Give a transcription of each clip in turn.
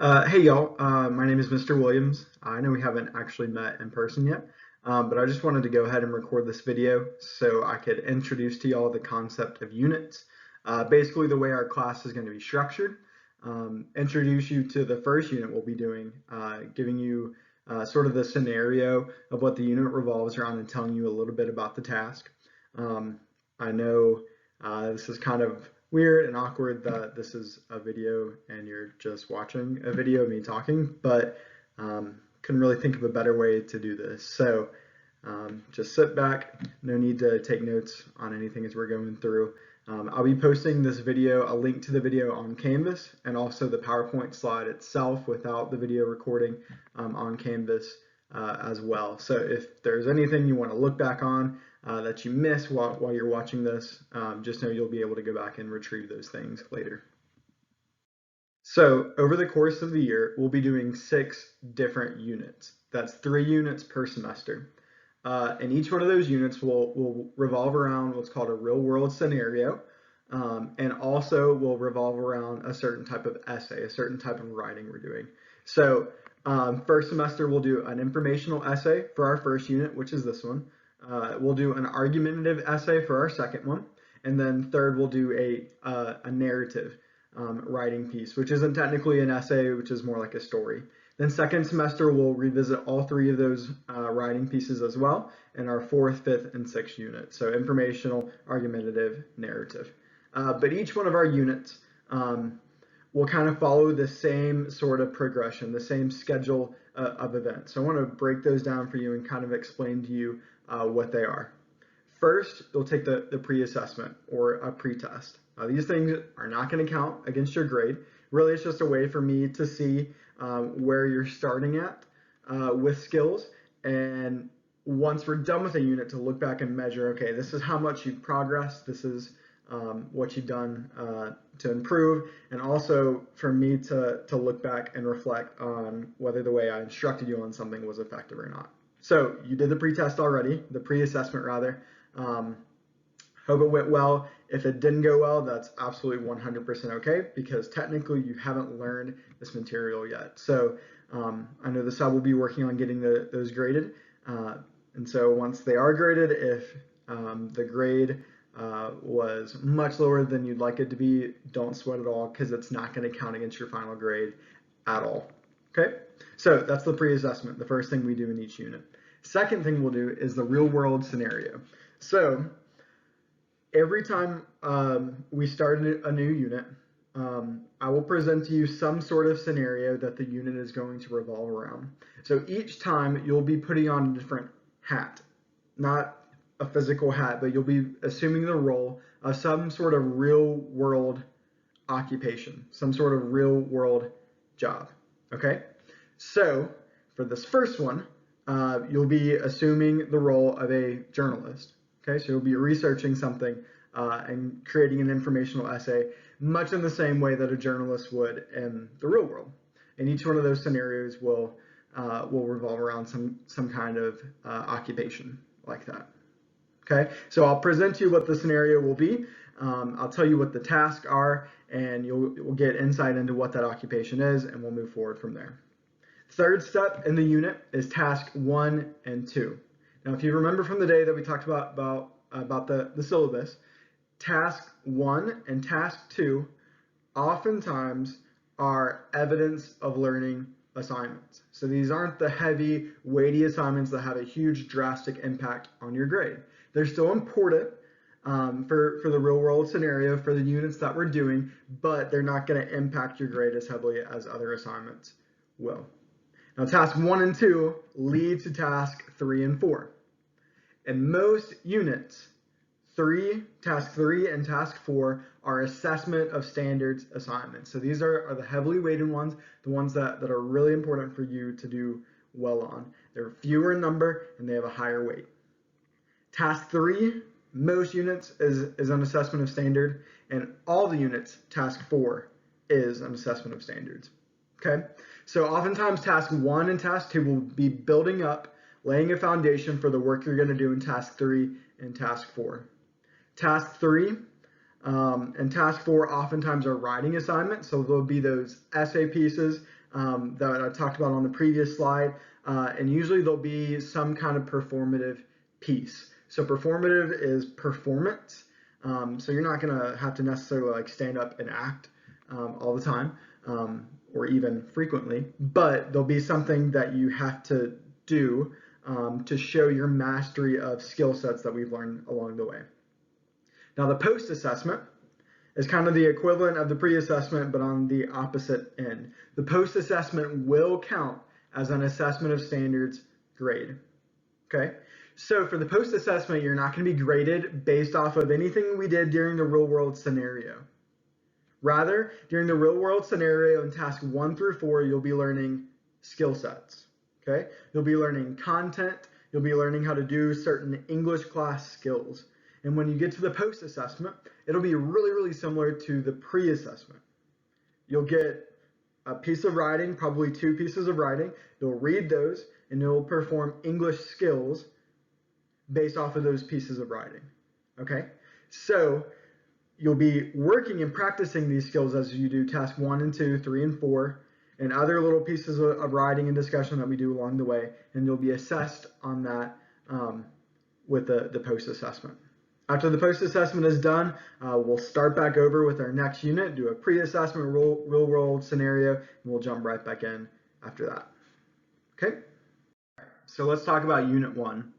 Hey y'all, my name is Mr. Williams. I know we haven't actually met in person yet, but I just wanted to go ahead and record this video so I could introduce to y'all the concept of units. Basically the way our class is going to be structured, introduce you to the first unit we'll be doing, giving you sort of the scenario of what the unit revolves around and telling you a little bit about the task. I know this is kind of weird and awkward that this is a video and you're just watching a video of me talking, but couldn't really think of a better way to do this. So just sit back, no need to take notes on anything as we're going through. I'll be posting this video, a link to the video on Canvas, and also the PowerPoint slide itself without the video recording on Canvas as well. So if there's anything you want to look back on that you miss while you're watching this, just know you'll be able to go back and retrieve those things later. So over the course of the year, we'll be doing 6 different units. That's 3 units per semester. And each one of those units will revolve around what's called a real world scenario, and also will revolve around a certain type of essay, a certain type of writing we're doing. So first semester, we'll do an informational essay for our first unit, which is this one. We'll do an argumentative essay for our second one. And then third, we'll do a narrative writing piece, which isn't technically an essay, which is more like a story. Then second semester, we'll revisit all 3 of those writing pieces as well in our 4th, 5th, and 6th unit. So informational, argumentative, narrative. But each one of our units will kind of follow the same sort of progression, the same schedule of events. So I want to break those down for you and kind of explain to you what they are. First, you'll take the pre-assessment or a pre-test. These things are not going to count against your grade. Really, it's just a way for me to see where you're starting at with skills. And once we're done with a unit, to look back and measure, okay, this is how much you've progressed. This is what you've done to improve. And also for me to look back and reflect on whether the way I instructed you on something was effective or not. So you did the pre-test already, the pre-assessment rather. Hope it went well. If it didn't go well, that's absolutely 100% okay, because technically you haven't learned this material yet. So I know the sub will be working on getting those graded. And so once they are graded, if the grade was much lower than you'd like it to be, don't sweat at all, because it's not going to count against your final grade at all. Okay, so that's the pre-assessment, the first thing we do in each unit. Second thing we'll do is the real world scenario. So every time we start a new unit, I will present to you some sort of scenario that the unit is going to revolve around. So each time you'll be putting on a different hat, not a physical hat, but you'll be assuming the role of some sort of real world occupation, some sort of real world job. Okay, so for this first one, you'll be assuming the role of a journalist. Okay, so you'll be researching something and creating an informational essay, much in the same way that a journalist would in the real world. And each one of those scenarios will revolve around some kind of occupation like that. Okay, so I'll present to you what the scenario will be. I'll tell you what the tasks are, and you'll get insight into what that occupation is, and we'll move forward from there. Third step in the unit is task 1 and 2. Now, if you remember from the day that we talked about the syllabus, task 1 and task 2 oftentimes are evidence of learning assignments. So these aren't the heavy, weighty assignments that have a huge, drastic impact on your grade. They're still important for the real world scenario, for the units that we're doing, but they're not going to impact your grade as heavily as other assignments will. Now, task 1 and 2 lead to task 3 and 4. In most units, task 3 and task 4 are assessment of standards assignments. So these are the heavily weighted ones, the ones that are really important for you to do well on. They're fewer in number and they have a higher weight. Task 3, most units is an assessment of standard, and all the units, task 4 is an assessment of standards. Okay, so oftentimes task 1 and task 2 will be building up, laying a foundation for the work you're going to do in task 3 and task 4. Task 3 and task 4 oftentimes are writing assignments, so there'll be those essay pieces that I talked about on the previous slide. And usually there'll be some kind of performative piece. So performative is performance. So you're not going to have to necessarily like stand up and act all the time or even frequently, but there'll be something that you have to do to show your mastery of skill sets that we've learned along the way. Now, the post-assessment is kind of the equivalent of the pre-assessment, but on the opposite end. The post-assessment will count as an assessment of standards grade. Okay, so for the post-assessment, you're not going to be graded based off of anything we did during the real-world scenario. Rather, during the real-world scenario in task 1 through 4, you'll be learning skill sets. Okay, you'll be learning content. You'll be learning how to do certain English class skills. And when you get to the post-assessment, it'll be really, really similar to the pre-assessment. You'll get a piece of writing, probably 2 pieces of writing. You'll read those, and you'll perform English skills based off of those pieces of writing. Okay? So you'll be working and practicing these skills as you do task 1 and 2, 3 and 4, and other little pieces of writing and discussion that we do along the way, and you'll be assessed on that with the post-assessment. After the post-assessment is done, we'll start back over with our next unit, do a pre-assessment real-world scenario, and we'll jump right back in after that. Okay? So let's talk about Unit 1.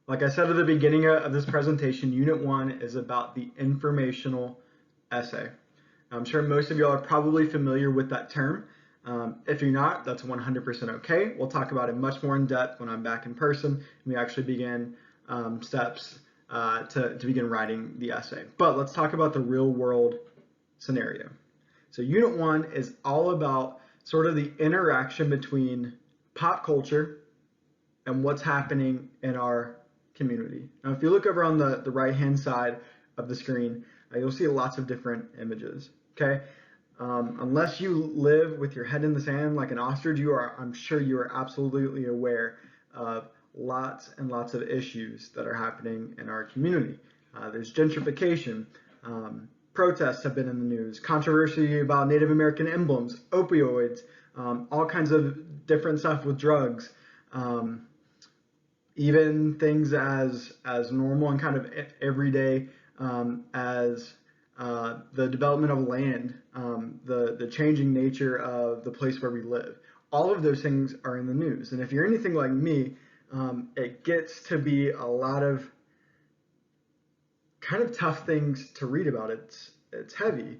Like I said at the beginning of this presentation, Unit 1 is about the informational essay. I'm sure most of you are probably familiar with that term. If you're not, that's 100% okay. We'll talk about it much more in depth when I'm back in person and we actually begin steps to begin writing the essay. But let's talk about the real world scenario. So Unit 1 is all about sort of the interaction between pop culture and what's happening in our community. Now, if you look over on the right-hand side of the screen, you'll see lots of different images, okay? Unless you live with your head in the sand like an ostrich, I'm sure you are absolutely aware of lots and lots of issues that are happening in our community. There's gentrification, protests have been in the news, controversy about Native American emblems, opioids, all kinds of different stuff with drugs, even things as normal and kind of everyday as the development of land, the changing nature of the place where we live. All of those things are in the news. And if you're anything like me, it gets to be a lot of kind of tough things to read about. It's heavy.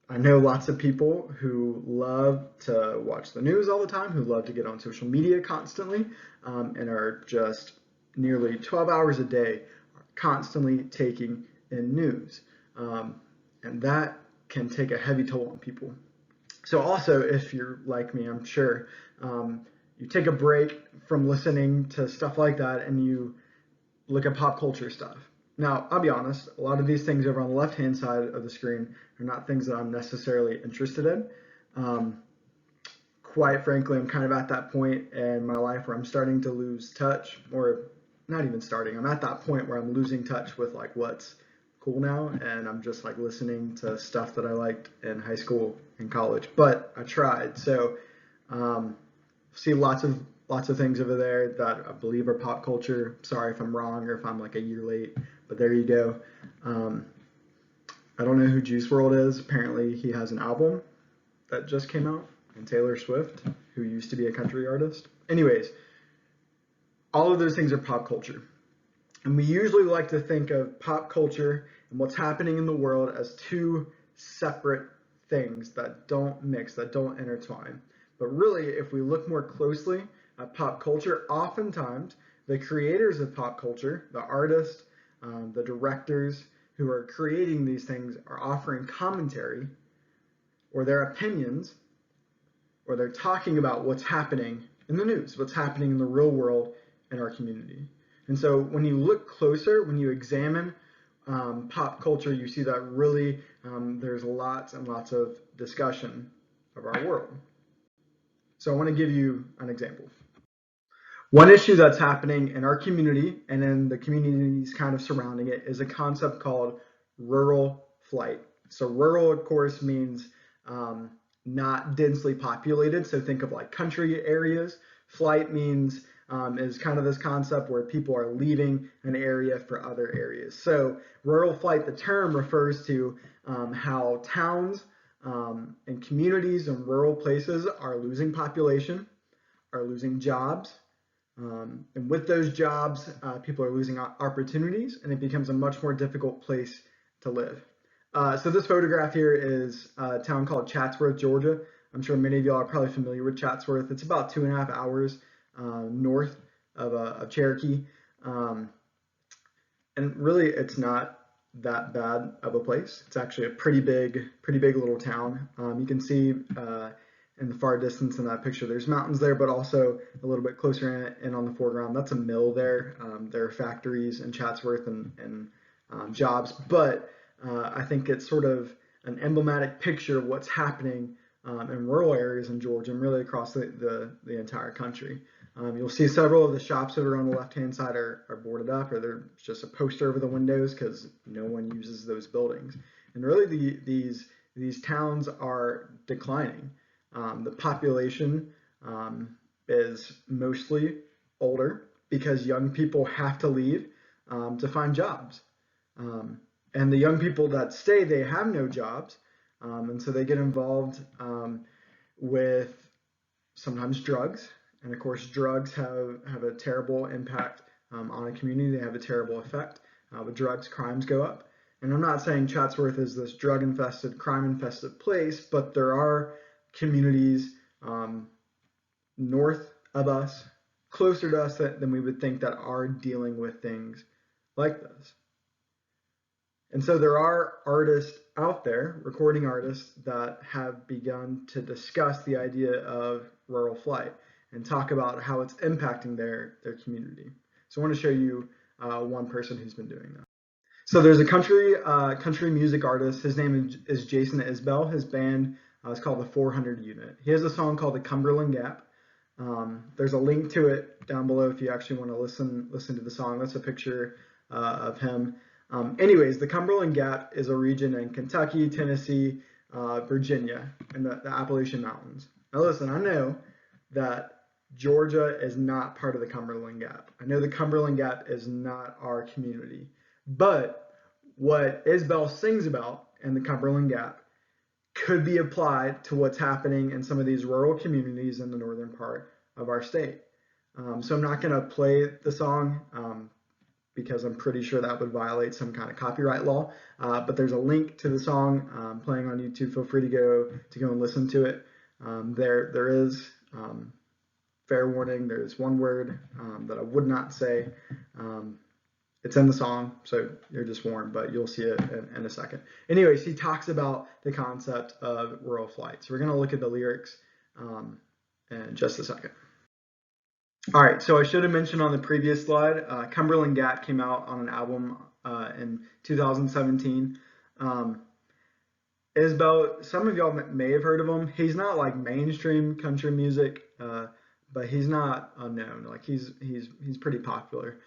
I know lots of people who love to watch the news all the time, who love to get on social media constantly, and are just nearly 12 hours a day constantly taking in news. And that can take a heavy toll on people. So also, if you're like me, I'm sure, you take a break from listening to stuff like that and you look at pop culture stuff. Now, I'll be honest, a lot of these things over on the left-hand side of the screen are not things that I'm necessarily interested in. Quite frankly, I'm kind of at that point in my life where I'm starting to lose touch, or not even starting, I'm at that point where I'm losing touch with like what's cool now, and I'm just like listening to stuff that I liked in high school and college, but I tried. So see lots of things over there that I believe are pop culture. Sorry if I'm wrong or if I'm like a year late, but there you go. I don't know who Juice WRLD is. Apparently he has an album that just came out, and Taylor Swift, who used to be a country artist. Anyways, all of those things are pop culture. And we usually like to think of pop culture and what's happening in the world as two separate things that don't mix, that don't intertwine. But really, if we look more closely at pop culture, oftentimes the creators of pop culture, the artists, the directors who are creating these things are offering commentary or their opinions, or they're talking about what's happening in the news, what's happening in the real world in our community. And so when you look closer, when you examine pop culture, you see that really there's lots and lots of discussion of our world. So I want to give you an example. One issue that's happening in our community and in the communities kind of surrounding it is a concept called rural flight. So rural, of course, means not densely populated. So think of like country areas. Flight means is kind of this concept where people are leaving an area for other areas. So rural flight, the term refers to how towns and communities and rural places are losing population, are losing jobs. And with those jobs, people are losing opportunities, and it becomes a much more difficult place to live. So this photograph here is a town called Chatsworth, Georgia. I'm sure many of y'all are probably familiar with Chatsworth. It's about 2.5 hours north of Cherokee. And really, it's not that bad of a place. It's actually a pretty big little town. You can see in the far distance in that picture, there's mountains there, but also a little bit closer in on the foreground, that's a mill there. There are factories in Chatsworth and jobs, but I think it's sort of an emblematic picture of what's happening in rural areas in Georgia and really across the entire country. You'll see several of the shops that are on the left-hand side are boarded up, or there's just a poster over the windows because no one uses those buildings. And really, these towns are declining. The population is mostly older because young people have to leave to find jobs. And the young people that stay, they have no jobs, and so they get involved with sometimes drugs. And of course, drugs have a terrible impact on a community. They have a terrible effect. With drugs, crimes go up. And I'm not saying Chatsworth is this drug-infested, crime-infested place, but there are communities north of us, closer to us than we would think, that are dealing with things like this. And so there are artists out there, recording artists, that have begun to discuss the idea of rural flight and talk about how it's impacting their community. So I want to show you one person who's been doing that. So there's a country music artist. His name is Jason Isbell. His band is called the 400 Unit. He has a song called the Cumberland Gap. There's a link to it down below if you actually want to listen to the song. That's a picture of him. Anyways, the Cumberland Gap is a region in Kentucky, Tennessee, Virginia, and the Appalachian Mountains. Now listen, I know that Georgia is not part of the Cumberland Gap. I know the Cumberland Gap is not our community. But what Isbell sings about in the Cumberland Gap could be applied to what's happening in some of these rural communities in the northern part of our state. So I'm not going to play the song because I'm pretty sure that would violate some kind of copyright law. But there's a link to the song playing on YouTube. Feel free to go and listen to it. There is fair warning. There's one word that I would not say. It's in the song, so you're just warned, but you'll see it in a second. Anyways, he talks about the concept of rural flight. So we're going to look at the lyrics in just a second. All right, so I should have mentioned on the previous slide, Cumberland Gap came out on an album in 2017. Isbell, some of y'all may have heard of him. He's not like mainstream country music, but he's not unknown. Like he's pretty popular.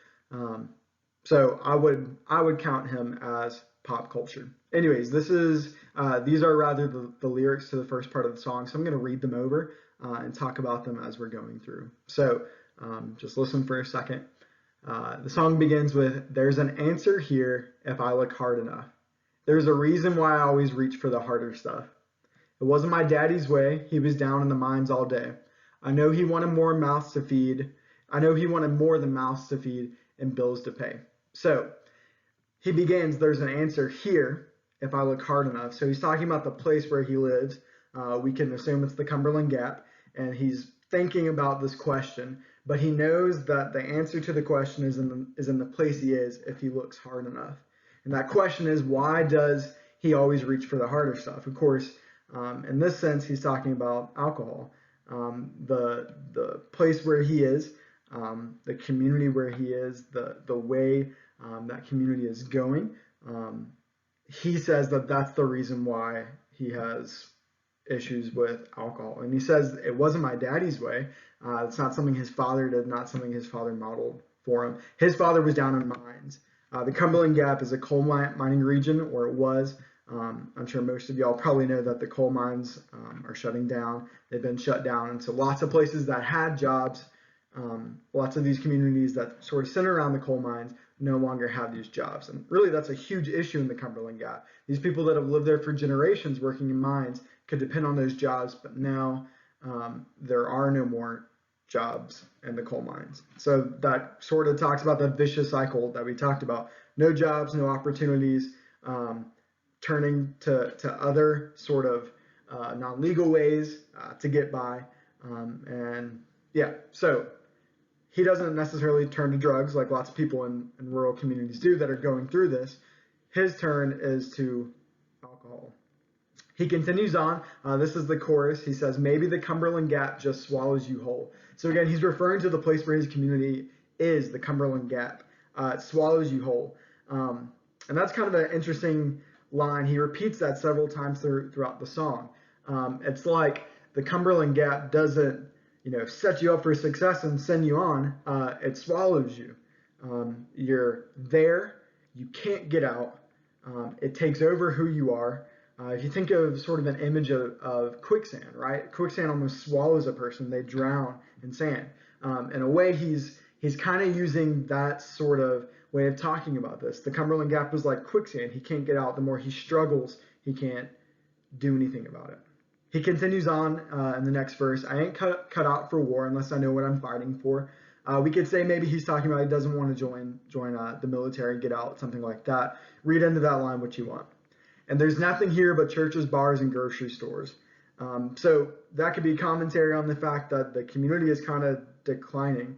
So I would count him as pop culture. Anyways, these are rather the lyrics to the first part of the song. So I'm going to read them over and talk about them as we're going through. So just listen for a second. The song begins with, "There's an answer here if I look hard enough. There's a reason why I always reach for the harder stuff. It wasn't my daddy's way. He was down in the mines all day. I know he wanted more mouths to feed. I know he wanted more than mouths to feed and bills to pay." So he begins, "There's an answer here if I look hard enough." So he's talking about the place where he lives. We can assume it's the Cumberland Gap, and he's thinking about this question, but he knows that the answer to the question is in the place he is if he looks hard enough. And that question is, why does he always reach for the harder stuff? Of course, in this sense, he's talking about alcohol. The place where he is, the community where he is, the way that community is going. He says that that's the reason why he has issues with alcohol. And he says, it wasn't my daddy's way. It's not something his father did, not something his father modeled for him. His father was down in mines. The Cumberland Gap is a coal mining region, or it was, I'm sure most of y'all probably know that the coal mines are shutting down. They've been shut down. And so lots of places that had jobs, lots of these communities that sort of center around the coal mines no longer have these jobs. And really, that's a huge issue in the Cumberland Gap. These people that have lived there for generations working in mines could depend on those jobs, but now there are no more jobs in the coal mines. So that sort of talks about the vicious cycle that we talked about. No jobs, no opportunities, turning to other sort of non-legal ways to get by. And yeah, so he doesn't necessarily turn to drugs like lots of people in rural communities do that are going through this. His turn is to alcohol. He continues on. This is the chorus. He says, maybe the Cumberland Gap just swallows you whole. So again, he's referring to the place where his community is, the Cumberland Gap. It swallows you whole. And that's kind of an interesting line. He repeats that several times throughout the song. It's like the Cumberland Gap doesn't, set you up for success and send you on. It swallows you. You're there. You can't get out. It takes over who you are. If you think of sort of an image of quicksand, right? Quicksand almost swallows a person. They drown in sand. In a way, he's kind of using that sort of way of talking about this. The Cumberland Gap is like quicksand. He can't get out. The more he struggles, he can't do anything about it. He continues on in the next verse. I ain't cut out for war unless I know what I'm fighting for. We could say maybe he's talking about he doesn't want to join the military, get out, something like that. Read into that line what you want. And there's nothing here but churches, bars, and grocery stores. So that could be commentary on the fact that the community is kind of declining.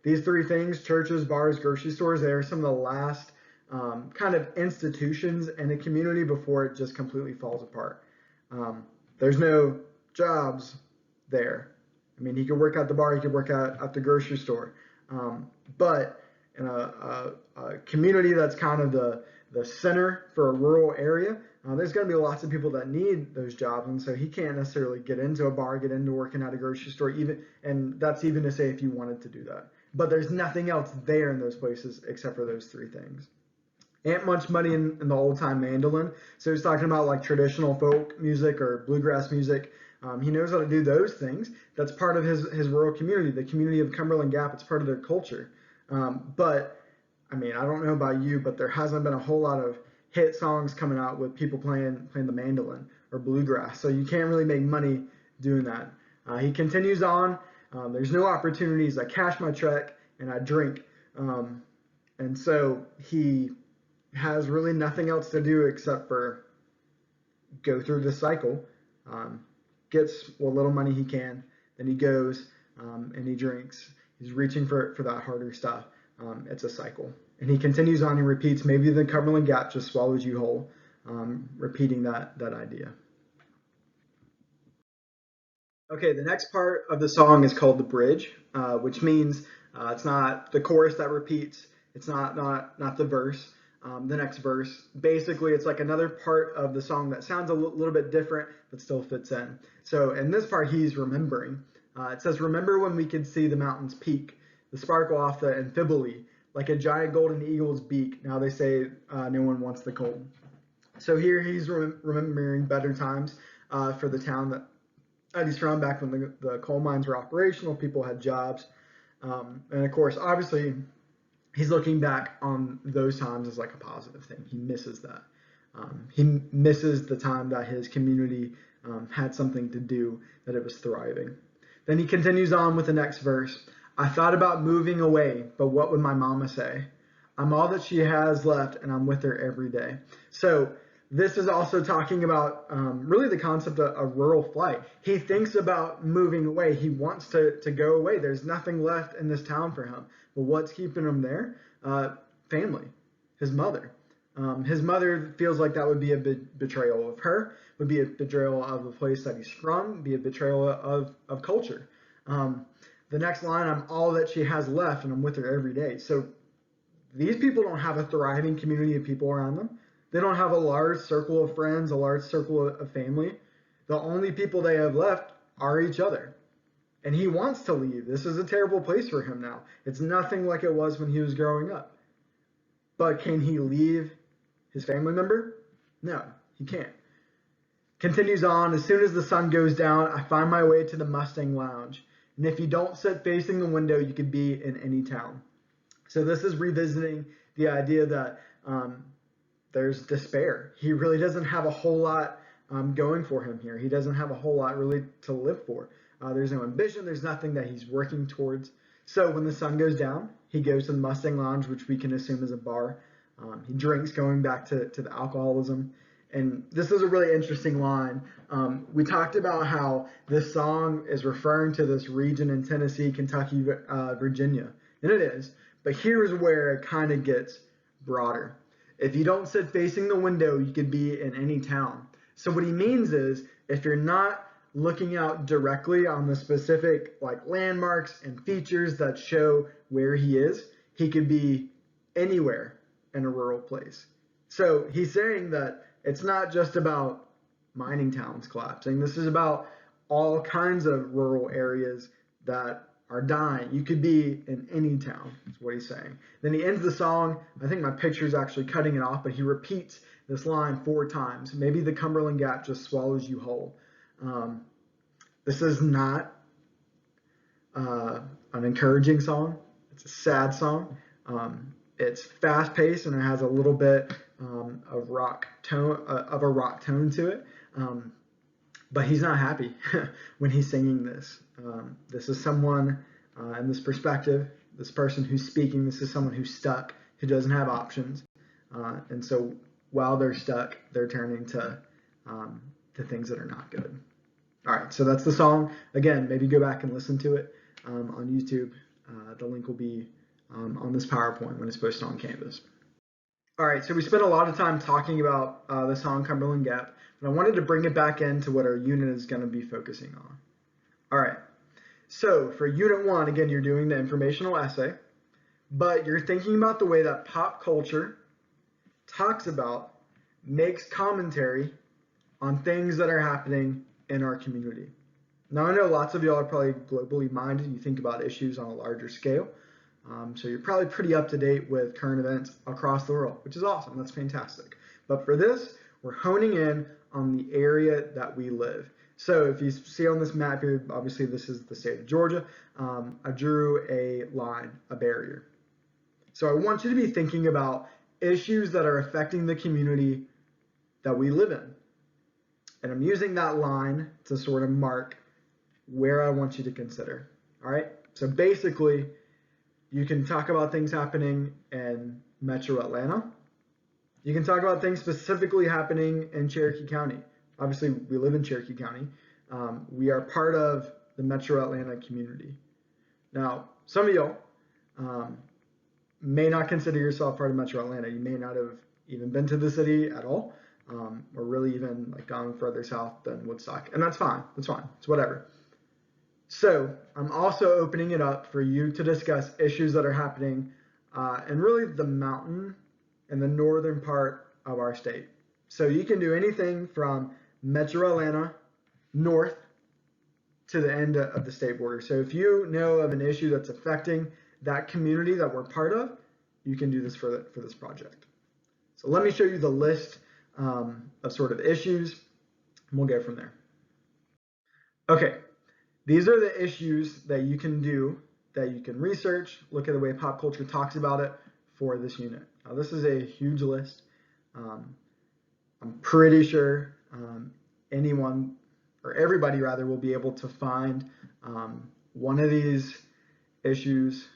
These three things, churches, bars, grocery stores, they are some of the last kind of institutions in a community before it just completely falls apart. There's no jobs there. I mean, he could work at the bar, he could work at the grocery store. But in a community that's kind of the center for a rural area, there's going to be lots of people that need those jobs, and so he can't necessarily get into a bar, get into working at a grocery store, and that's even to say if you wanted to do that. But there's nothing else there in those places except for those three things. Ain't much money in the old time mandolin, so he's talking about like traditional folk music or bluegrass music. He knows how to do those things. That's part of his rural community, the community of Cumberland Gap. It's part of their culture. But I mean, I don't know about you, but there hasn't been a whole lot of hit songs coming out with people playing the mandolin or bluegrass. So you can't really make money doing that. He continues on. There's no opportunities. I cash my check and I drink. And so he has really nothing else to do except for go through the cycle. Gets what little money he can. Then he goes and he drinks. He's reaching for that harder stuff. It's a cycle. And he continues on and repeats, maybe the Cumberland Gap just swallows you whole, repeating that idea. Okay, the next part of the song is called the bridge, which means it's not the chorus that repeats. It's not the verse. The next verse. Basically, it's like another part of the song that sounds a little bit different, but still fits in. So in this part, he's remembering. It says, remember when we could see the mountain's peak, the sparkle off the Amphiboly, like a giant golden eagle's beak. Now they say no one wants the cold. So here he's remembering better times for the town that he's from back when the coal mines were operational, people had jobs. And of course, obviously, he's looking back on those times as like a positive thing. He misses that. He misses the time that his community had something to do, that it was thriving. Then he continues on with the next verse. I thought about moving away, but what would my mama say? I'm all that she has left, and I'm with her every day. So this is also talking about really the concept of rural flight. He thinks about moving away. He wants to go away. There's nothing left in this town for him. But what's keeping him there? Family, his mother. His mother feels like that would be a betrayal of her, would be a betrayal of the place that he's from, be a betrayal of culture. The next line, I'm all that she has left, and I'm with her every day. So these people don't have a thriving community of people around them. They don't have a large circle of friends, a large circle of family. The only people they have left are each other. And he wants to leave. This is a terrible place for him now. It's nothing like it was when he was growing up. But can he leave his family member? No, he can't. Continues on, as soon as the sun goes down, I find my way to the Mustang Lounge. And if you don't sit facing the window, you could be in any town. So this is revisiting the idea that there's despair. He really doesn't have a whole lot going for him here. He doesn't have a whole lot really to live for. There's no ambition. There's nothing that he's working towards. So when the sun goes down, he goes to the Mustang Lounge, which we can assume is a bar. He drinks, going back to the alcoholism. And this is a really interesting line. We talked about how this song is referring to this region in Tennessee, Kentucky, Virginia. And it is. But here's where it kind of gets broader. If you don't sit facing the window, you could be in any town. So what he means is, if you're not looking out directly on the specific like landmarks and features that show where he is, he could be anywhere in a rural place. So he's saying that it's not just about mining towns collapsing. This is about all kinds of rural areas that are dying. You could be in any town, is what he's saying. Then he ends the song. I think my picture is actually cutting it off, but he repeats this line 4 times. Maybe the Cumberland Gap just swallows you whole. This is not an encouraging song. It's a sad song. It's fast-paced and it has a little bit of a rock tone to it. But he's not happy when he's singing this. This is someone in this perspective, this person who's speaking, this is someone who's stuck, who doesn't have options. And so while they're stuck, they're turning to things that are not good. All right, so that's the song. Again, maybe go back and listen to it on YouTube. The link will be on this PowerPoint when it's posted on Canvas. All right, so we spent a lot of time talking about the song Cumberland Gap, but I wanted to bring it back into what our unit is going to be focusing on. All right, so for Unit 1, again, you're doing the informational essay, but you're thinking about the way that pop culture talks about, makes commentary on things that are happening in our community. Now, I know lots of y'all are probably globally minded. You think about issues on a larger scale. So you're probably pretty up to date with current events across the world, which is awesome. That's fantastic. But for this, we're honing in on the area that we live. So if you see on this map here, obviously this is the state of Georgia. I drew a line, a barrier. So I want you to be thinking about issues that are affecting the community that we live in. And I'm using that line to sort of mark where I want you to consider. All right. So basically, you can talk about things happening in Metro Atlanta. You can talk about things specifically happening in Cherokee County. Obviously, we live in Cherokee County. We are part of the Metro Atlanta community. Now, some of y'all may not consider yourself part of Metro Atlanta. You may not have even been to the city at all, or really even like gone further south than Woodstock. And that's fine. That's fine. It's whatever. So I'm also opening it up for you to discuss issues that are happening in really the mountain and the northern part of our state. So you can do anything from Metro Atlanta north to the end of the state border. So if you know of an issue that's affecting that community that we're part of, you can do this for this project. So let me show you the list of sort of issues, and we'll go from there. Okay. These are the issues that you can do, that you can research, look at the way pop culture talks about it for this unit. Now, this is a huge list. I'm pretty sure anyone, or everybody rather, will be able to find one of these issues,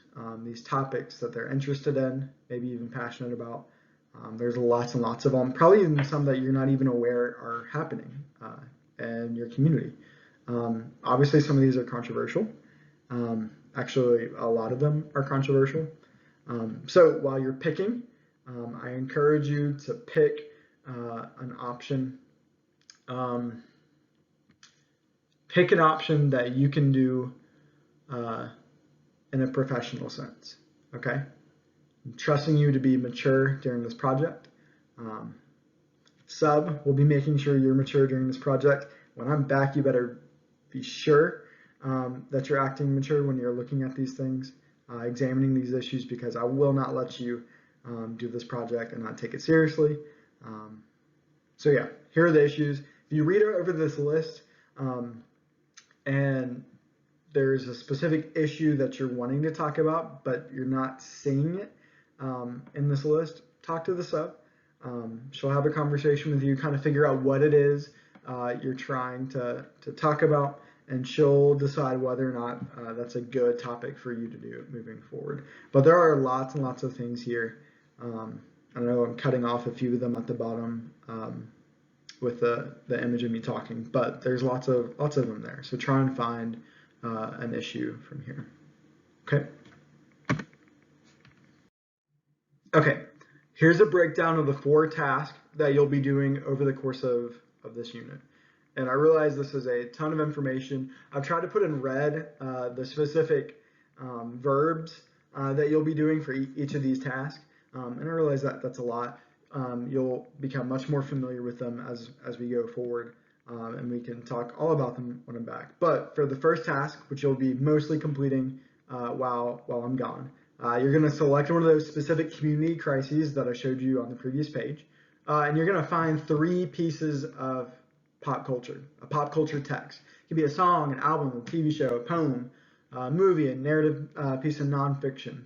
these topics that they're interested in, maybe even passionate about. There's lots and lots of them, probably even some that you're not even aware are happening in your community. Obviously, some of these are controversial. Actually, a lot of them are controversial. So while you're picking, I encourage you to pick an option. Pick an option that you can do in a professional sense. Okay? I'm trusting you to be mature during this project. Sub will be making sure you're mature during this project. When I'm back, you better be sure that you're acting mature when you're looking at these things, examining these issues, because I will not let you do this project and not take it seriously. So yeah, here are the issues. If you read over this list and there's a specific issue that you're wanting to talk about, but you're not seeing it in this list, talk to the sub. She'll have a conversation with you, kind of figure out what it is you're trying to talk about, and she'll decide whether or not that's a good topic for you to do moving forward. But there are lots and lots of things here. I know I'm cutting off a few of them at the bottom with the image of me talking, but there's lots of them there. So try and find an issue from here. Okay. Okay. Here's a breakdown of the 4 tasks that you'll be doing over the course of this unit. And I realize this is a ton of information. I've tried to put in red the specific verbs that you'll be doing for each of these tasks. And I realize that that's a lot. You'll become much more familiar with them as we go forward. And we can talk all about them when I'm back. But for the first task, which you'll be mostly completing while I'm gone, you're going to select one of those specific community crises that I showed you on the previous page. And you're going to find 3 pieces of pop culture, a pop culture text. It could be a song, an album, a TV show, a poem, a movie, a narrative piece of nonfiction.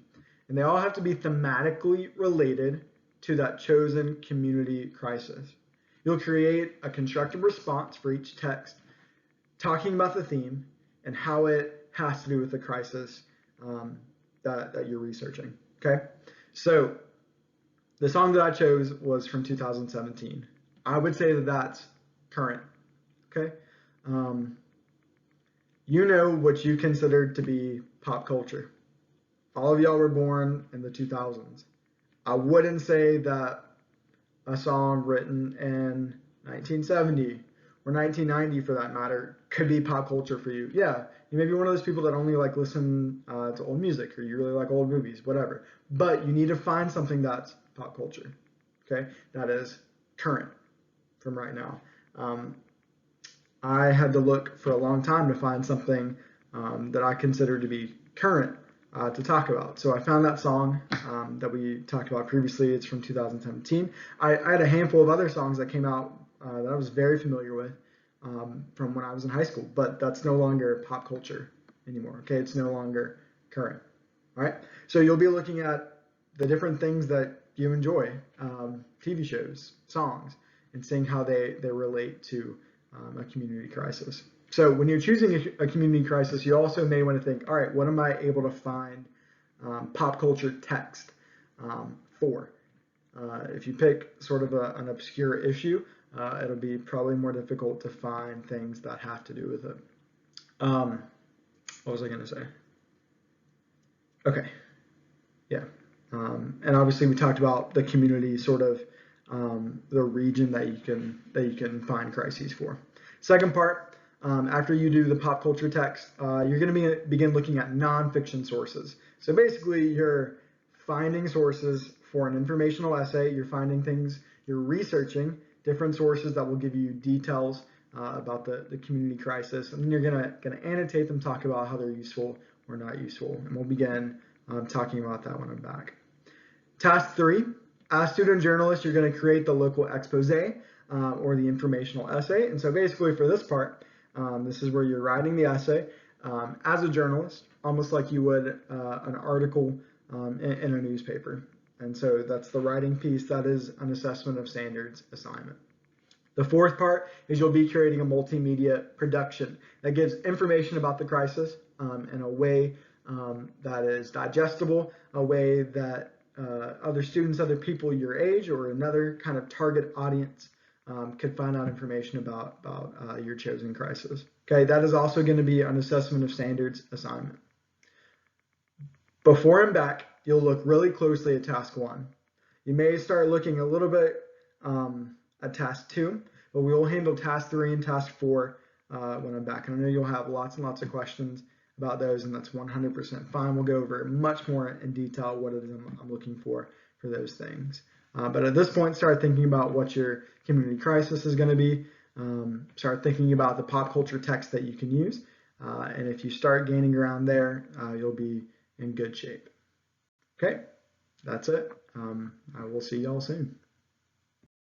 And they all have to be thematically related to that chosen community crisis. You'll create a constructive response for each text, talking about the theme and how it has to do with the crisis that you're researching. Okay, so the song that I chose was from 2017. I would say that that's current. Okay, you know what you considered to be pop culture. All of y'all were born in the 2000s. I wouldn't say that a song written in 1970 or 1990 for that matter could be pop culture for you. Yeah, you may be one of those people that only like listen to old music, or you really like old movies, whatever. But you need to find something that's pop culture, okay? That is current from right now. I had to look for a long time to find something that I consider to be current to talk about. So I found that song that we talked about previously. It's from 2017. I had a handful of other songs that came out that I was very familiar with from when I was in high school, but that's no longer pop culture anymore. Okay, it's no longer current. All right, so you'll be looking at the different things that you enjoy, TV shows, songs, and seeing how they relate to a community crisis. So when you're choosing a community crisis, you also may want to think, all right, what am I able to find pop culture text for? If you pick sort of an obscure issue, it'll be probably more difficult to find things that have to do with it. What was I going to say? Okay, yeah. And obviously we talked about the community, sort of the region that you can find crises for. Second part, after you do the pop culture text, you're going to begin looking at nonfiction sources. So basically, you're finding sources for an informational essay. You're finding things. You're researching different sources that will give you details about the community crisis, and then you're going to annotate them, talk about how they're useful or not useful, and we'll begin talking about that when I'm back. Task 3, as student journalist, you're going to create the local expose or the informational essay. And so basically for this part, this is where you're writing the essay as a journalist, almost like you would an article in a newspaper. And so that's the writing piece. That is an assessment of standards assignment. The fourth part is you'll be creating a multimedia production that gives information about the crisis in a way that is digestible, a way that other students, other people your age, or another kind of target audience could find out information about your chosen crisis. Okay, that is also going to be an assessment of standards assignment. Before I'm back, you'll look really closely at task 1. You may start looking a little bit at task 2, but we will handle task 3 and task 4 when I'm back. And I know you'll have lots and lots of questions about those, and that's 100% fine. We'll go over much more in detail what it is I'm looking for those things. But at this point, start thinking about what your community crisis is going to be. Start thinking about the pop culture text that you can use. And if you start gaining ground there, you'll be in good shape. Okay, that's it. I will see y'all soon.